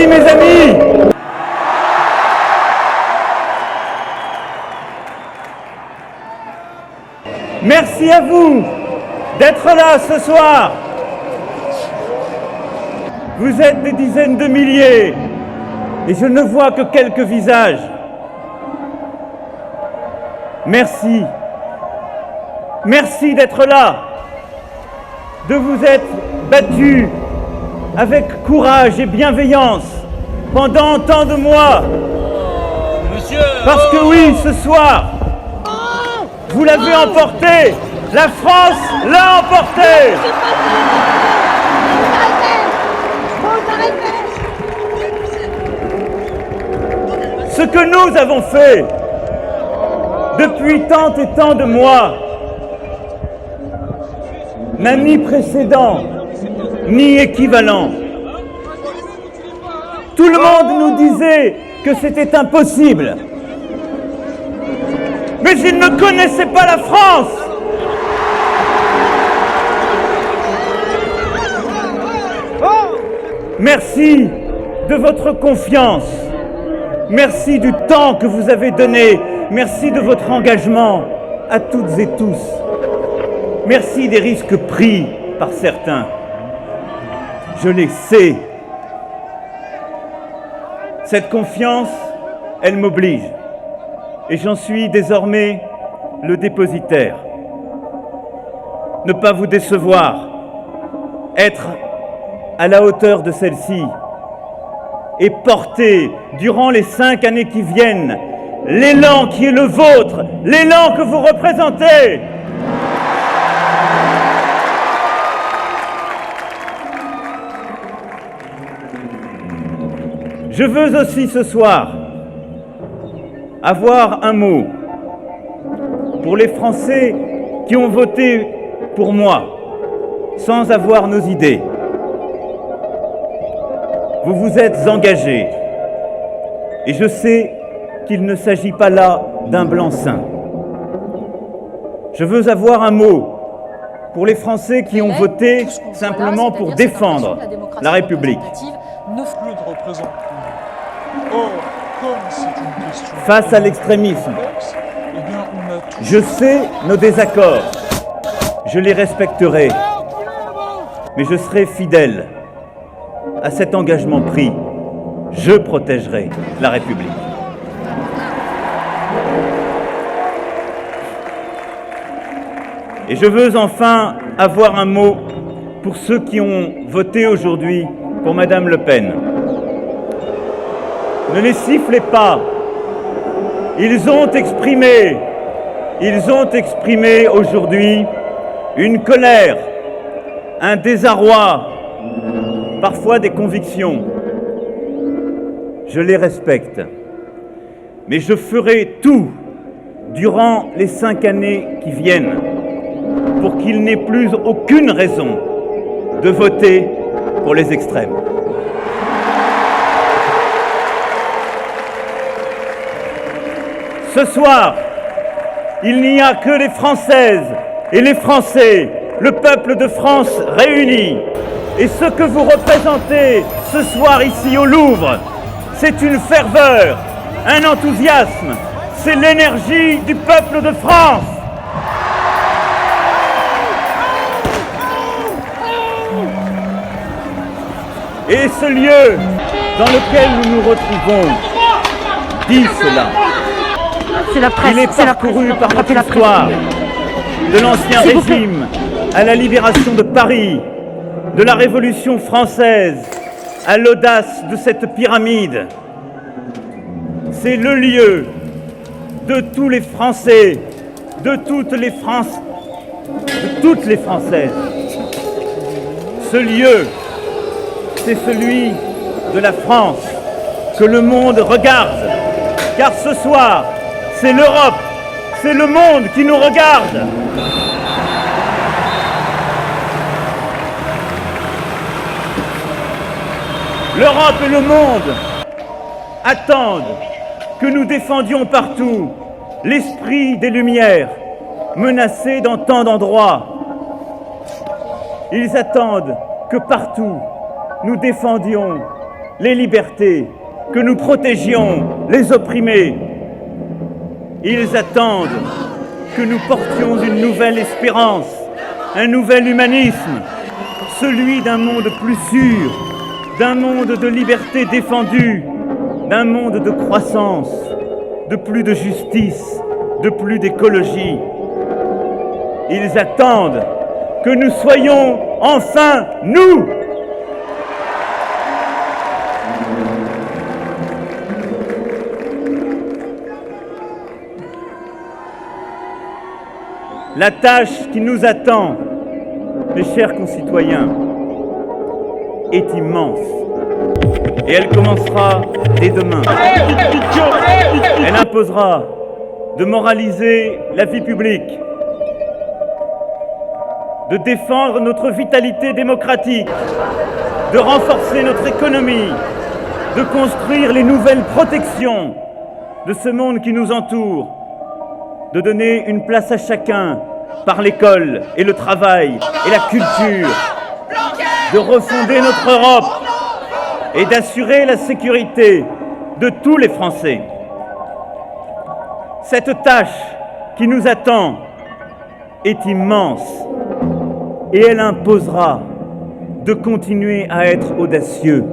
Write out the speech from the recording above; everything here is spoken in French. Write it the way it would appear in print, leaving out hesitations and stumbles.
Merci mes amis. Merci à vous d'être là ce soir. Vous êtes des dizaines de milliers et je ne vois que quelques visages. Merci. Merci d'être là, de vous être battus avec courage et bienveillance pendant tant de mois. Monsieur, parce que oui, ce soir, vous l'avez emporté. La France l'a emporté. Ce que nous avons fait depuis tant et tant de mois n'a ni précédent, ni équivalent. Tout le monde nous disait que c'était impossible. Mais ils ne connaissaient pas la France. Merci de votre confiance. Merci du temps que vous avez donné. Merci de votre engagement à toutes et tous. Merci des risques pris par certains. Je les sais. Cette confiance, elle m'oblige. Et j'en suis désormais le dépositaire. Ne pas vous décevoir, être à la hauteur de celle-ci et porter, durant les 5 années qui viennent, l'élan qui est le vôtre, l'élan que vous représentez. Je veux aussi ce soir avoir un mot pour les Français qui ont voté pour moi sans avoir nos idées. Vous vous êtes engagés et je sais qu'il ne s'agit pas là d'un blanc-seing. Je veux avoir un mot pour les Français qui ont voté simplement pour défendre la République. Face à l'extrémisme, je sais nos désaccords, je les respecterai, mais je serai fidèle à cet engagement pris. Je protégerai la République. Et je veux enfin avoir un mot pour ceux qui ont voté aujourd'hui pour Madame Le Pen. Ne les sifflez pas. Ils ont exprimé aujourd'hui une colère, un désarroi, parfois des convictions. Je les respecte. Mais je ferai tout durant les 5 années qui viennent pour qu'il n'ait plus aucune raison de voter pour les extrêmes. Ce soir, il n'y a que les Françaises et les Français, le peuple de France réuni. Et ce que vous représentez ce soir ici au Louvre, c'est une ferveur, un enthousiasme, c'est l'énergie du peuple de France. Et ce lieu dans lequel nous nous retrouvons dit cela. Il est parcouru par notre histoire, de l'Ancien Régime à la libération de Paris, de la Révolution française à l'audace de cette pyramide. C'est le lieu de tous les Français, de toutes les Françaises. Ce lieu, c'est celui de la France que le monde regarde, car ce soir, c'est l'Europe, c'est le monde qui nous regarde. L'Europe et le monde attendent que nous défendions partout l'esprit des Lumières, menacé dans tant d'endroits. Ils attendent que partout nous défendions les libertés, que nous protégions les opprimés. Ils attendent que nous portions une nouvelle espérance, un nouvel humanisme, celui d'un monde plus sûr, d'un monde de liberté défendue, d'un monde de croissance, de plus de justice, de plus d'écologie. Ils attendent que nous soyons enfin nous. La tâche qui nous attend, mes chers concitoyens, est immense. Et elle commencera dès demain. Elle imposera de moraliser la vie publique, de défendre notre vitalité démocratique, de renforcer notre économie, de construire les nouvelles protections de ce monde qui nous entoure, de donner une place à chacun par l'école et le travail et la culture, de refonder notre Europe et d'assurer la sécurité de tous les Français. Cette tâche qui nous attend est immense et elle imposera de continuer à être audacieux.